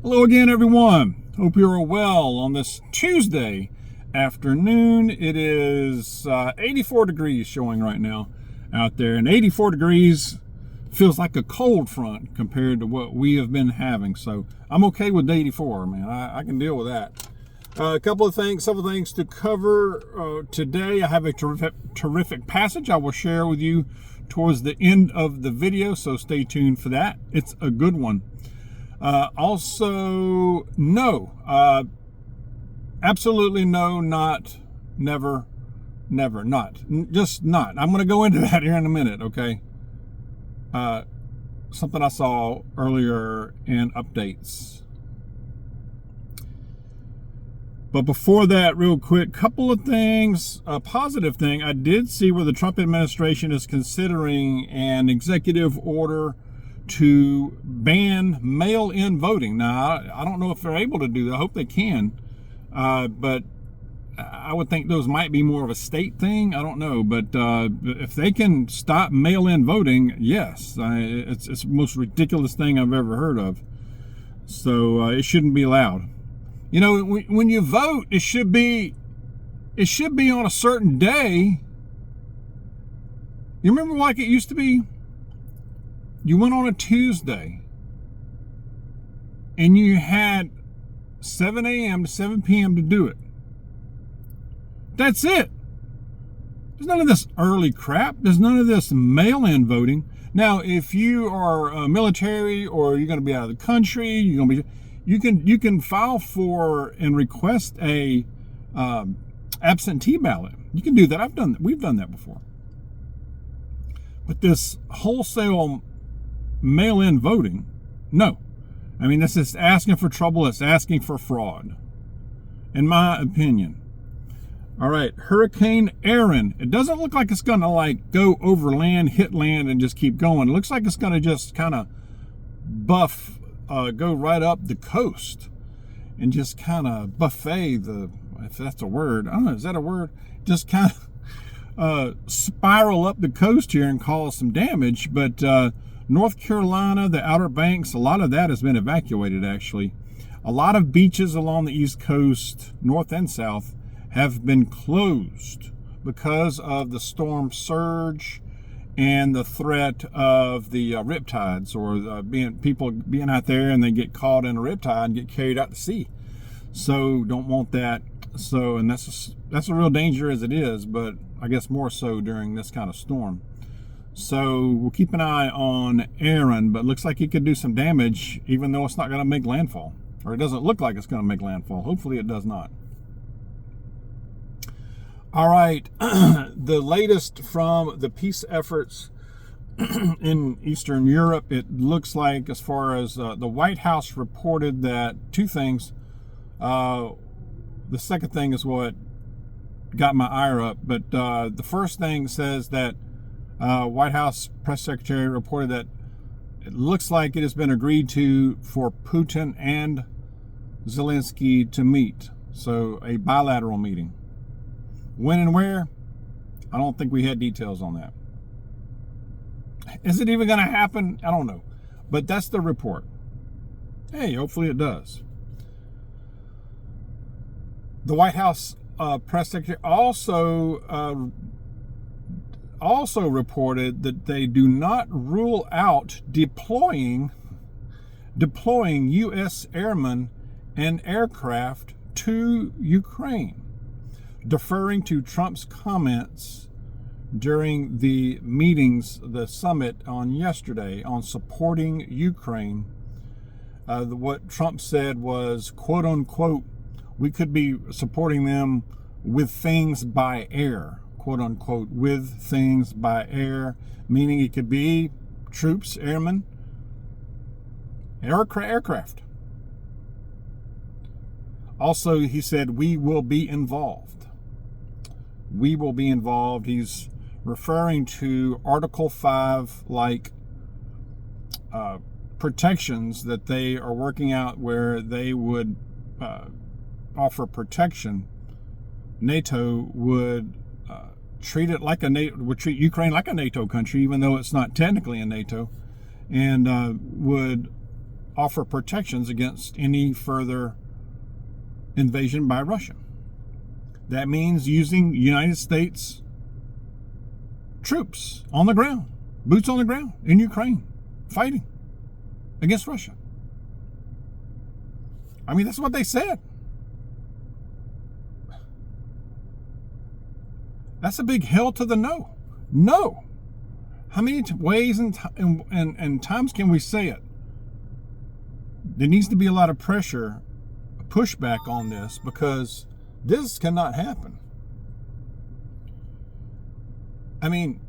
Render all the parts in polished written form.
Hello again, everyone. Hope you're well on this Tuesday afternoon. It is 84 degrees showing right now out there, and 84 degrees feels like a cold front compared to what we have been having. So I'm okay with 84, man. I can deal with that. Several things to cover today. I have a terrific passage I will share with you towards the end of the video, so stay tuned for that. It's a good one. Absolutely no, not, never, not. Just not. I'm going to go into that here in a minute, okay? Something I saw earlier in updates. But before that, real quick, couple of things. A positive thing, I did see where the Trump administration is considering an executive order to ban mail-in voting. Now, I don't know if they're able to do that. I hope they can. But I would think those might be more of a state thing. I don't know. But if they can stop mail-in voting, yes. It's the most ridiculous thing I've ever heard of. So it shouldn't be allowed. You know, when you vote, it should be on a certain day. You remember like it used to be? You went on a Tuesday and you had 7 a.m. to 7 p.m. to do it. That's it. There's none of this early crap. There's none of this mail-in voting. Now, if you are military or you're going to be out of the country, you can file for and request a absentee ballot. You can do that. We've done that before. But this wholesale mail-in voting, no. I mean, this is asking for trouble. It's asking for fraud, in my opinion. All right, Hurricane Aaron. It doesn't look like it's going to like go over land, hit land, and just keep going. It looks like it's going to just kind of go right up the coast and just kind of buffet if that's a word. I don't know, is that a word? Just kind of spiral up the coast here and cause some damage. But North Carolina, the Outer Banks, a lot of that has been evacuated, actually. A lot of beaches along the East Coast, north and south, have been closed because of the storm surge and the threat of the riptides, or people being out there and they get caught in a riptide and get carried out to sea. So don't want that. So, and that's a real danger as it is, but I guess more so during this kind of storm. So we'll keep an eye on Aaron, but looks like he could do some damage, even though it's not going to make landfall, or it doesn't look like it's going to make landfall. Hopefully it does not. All right, the latest from the peace efforts in Eastern Europe, it looks like, as far as the White House reported that two things. The second thing is what got my ire up, but the first thing says that White House press secretary reported that it looks like it has been agreed to for Putin and Zelensky to meet. So a bilateral meeting. When and where? I don't think we had details on that. Is it even going to happen? I don't know. But that's the report. Hey, hopefully it does. The White House press secretary also reported that they do not rule out deploying U.S. airmen and aircraft to Ukraine, deferring to Trump's comments during the summit on yesterday on supporting Ukraine. What Trump said was, quote unquote, we could be supporting them with things by air, quote unquote, with things by air, meaning it could be troops, airmen, aircraft. Also, he said, we will be involved. We will be involved. He's referring to Article 5 like protections that they are working out, where they would offer protection. NATO would treat Ukraine like a NATO country, even though it's not technically in NATO, and would offer protections against any further invasion by Russia. That means using United States troops on the ground, boots on the ground in Ukraine, fighting against Russia. I mean, that's what they said. That's a big hell to the no. No. How many ways and times can we say it? There needs to be a lot of pressure, pushback on this, because this cannot happen. I mean,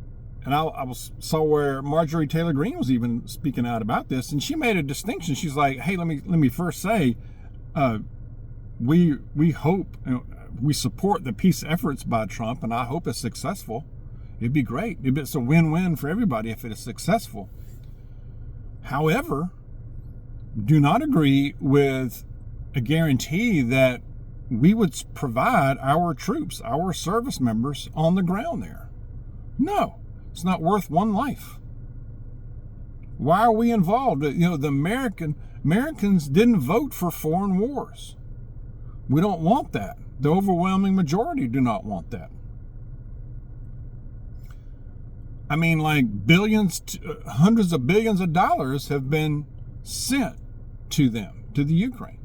and I saw where Marjorie Taylor Greene was even speaking out about this, and she made a distinction. She's like, "Hey, let me first say, we hope, we support the peace efforts by Trump, and I hope it's successful. It'd be great. It's a win-win for everybody if it is successful. However, do not agree with a guarantee that we would provide our troops, our service members on the ground there. No, it's not worth one life. Why are we involved? The Americans didn't vote for foreign wars. We don't want that. The overwhelming majority do not want that. I mean, like billions, hundreds of billions of dollars have been sent to them, to the Ukraine.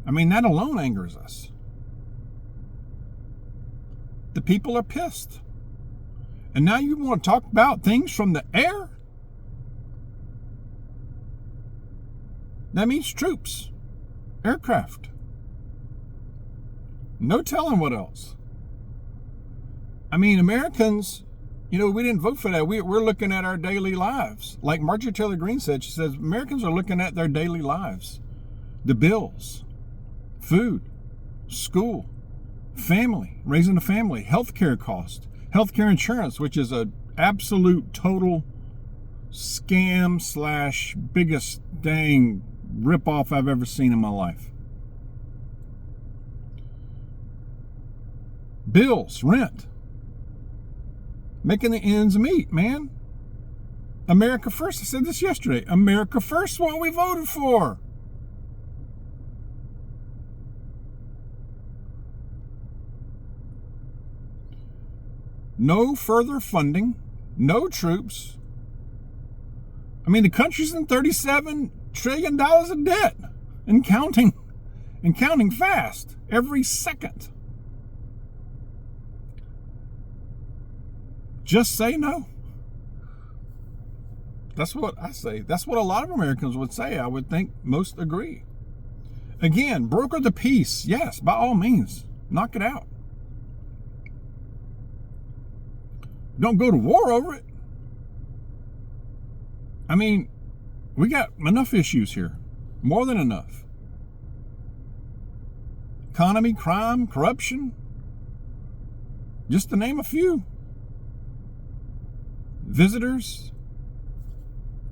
I mean, that alone angers us. The people are pissed. And now you want to talk about things from the air? That means troops, aircraft. No telling what else. I mean, Americans, we didn't vote for that. We're looking at our daily lives. Like Marjorie Taylor Greene said, she says, Americans are looking at their daily lives. The bills, food, school, family, raising a family, healthcare cost, healthcare insurance, which is a absolute total scam / biggest dang ripoff I've ever seen in my life. Bills, rent. Making the ends meet, man. America first. I said this yesterday. America first is what we voted for. No further funding. No troops. I mean, the country's in $37 trillion of debt and counting fast every second. Just say no. That's what I say. That's what a lot of Americans would say. I would think most agree. Again, broker the peace. Yes, by all means. Knock it out. Don't go to war over it. I mean, we got enough issues here. More than enough. Economy, crime, corruption. Just to name a few. Visitors,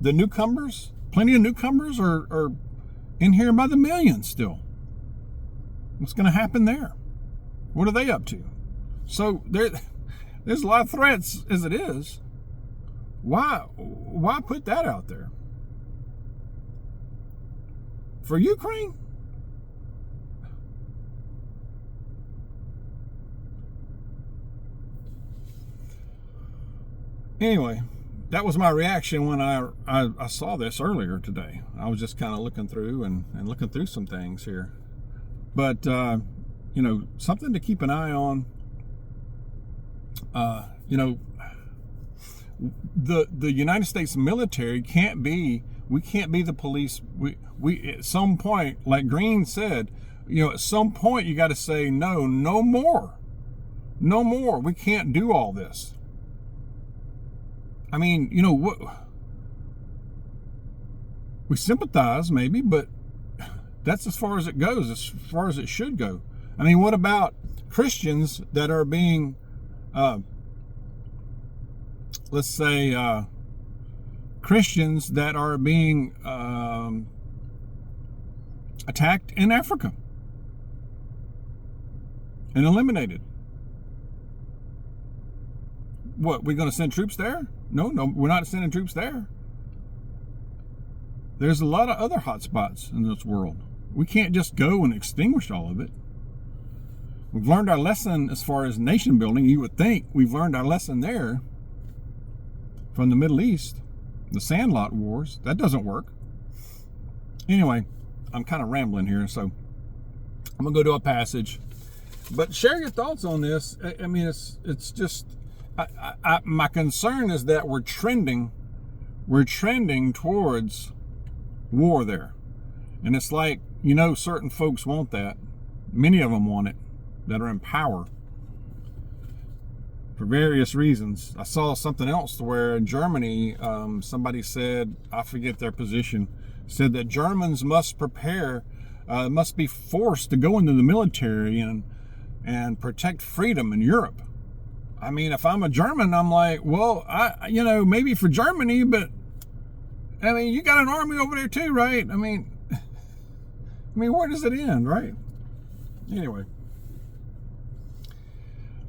the newcomers, plenty of newcomers are in here by the millions still. What's going to happen there? What are they up to? So there's a lot of threats as it is. Why put that out there? For Ukraine? Anyway, that was my reaction when I saw this earlier today. I was just kind of looking through and looking through some things here. But, something to keep an eye on. The United States military we can't be the police. We at some point, like Green said, at some point you got to say no more. We can't do all this. I mean, what? We sympathize maybe, but that's as far as it goes, as far as it should go. I mean, what about Christians that are being, Christians that are being attacked in Africa and eliminated? What, we're going to send troops there? No, we're not sending troops there. there's a lot of other hot spots in this world. We can't just go and extinguish all of it. We've learned our lesson as far as nation building. You would think we've learned our lesson there from the Middle East, the Sandlot Wars. That doesn't work. Anyway, I'm kind of rambling here, so I'm going to go to a passage. But share your thoughts on this. I mean, it's just, my concern is that we're trending towards war there. And it's like, certain folks want that. Many of them want it, that are in power for various reasons. I saw something else where in Germany, somebody said, I forget their position, said that Germans must must be forced to go into the military and protect freedom in Europe. I mean, if I'm a German, I'm like, well, maybe for Germany, but I mean, you got an army over there too, right? I mean, where does it end, right? Anyway.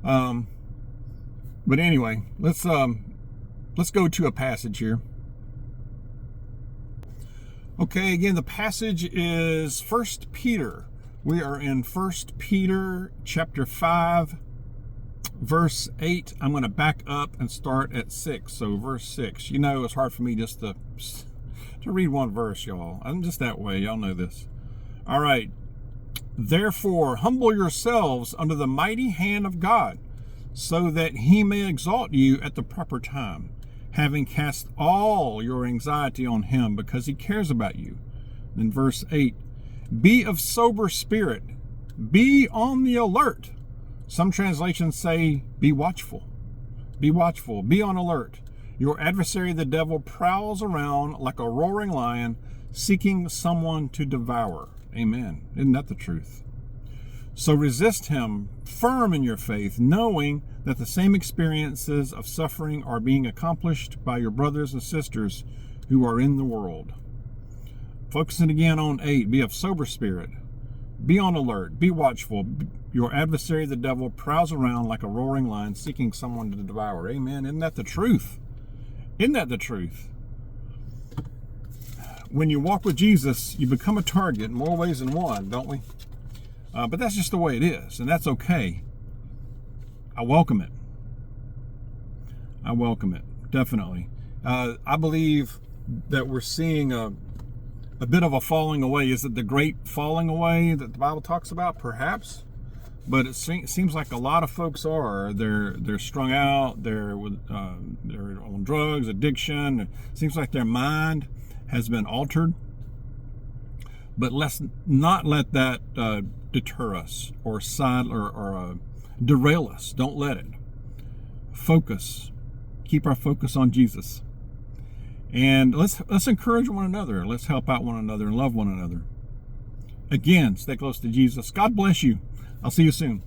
But anyway, let's go to a passage here. Okay, again, the passage is 1 Peter. We are in 1 Peter chapter 5, verse 8. I'm going to back up and start at 6. So verse 6. It's hard for me just to read one verse, y'all. I'm just that way. Y'all know this. All right. Therefore, humble yourselves under the mighty hand of God, so that he may exalt you at the proper time, having cast all your anxiety on him because he cares about you. Then verse 8, be of sober spirit, be on the alert. Some translations say, be watchful. Be watchful, be on alert. Your adversary, the devil, prowls around like a roaring lion, seeking someone to devour. Amen. Isn't that the truth? So resist him, firm in your faith, knowing that the same experiences of suffering are being accomplished by your brothers and sisters who are in the world. Focusing again on 8, be of sober spirit, be on alert, be watchful. Your adversary, the devil, prowls around like a roaring lion, seeking someone to devour. Amen. Isn't that the truth? Isn't that the truth? When you walk with Jesus, you become a target in more ways than one, don't we? But that's just the way it is, and that's okay. I welcome it. I welcome it, definitely. I believe that we're seeing a bit of a falling away. Is it the great falling away that the Bible talks about? Perhaps. But it seems like a lot of folks are. They're strung out. They're on drugs, addiction. It seems like their mind has been altered. But let's not let that deter us or derail us. Don't let it. Focus. Keep our focus on Jesus. And let's encourage one another. Let's help out one another and love one another. Again, stay close to Jesus. God bless you. I'll see you soon.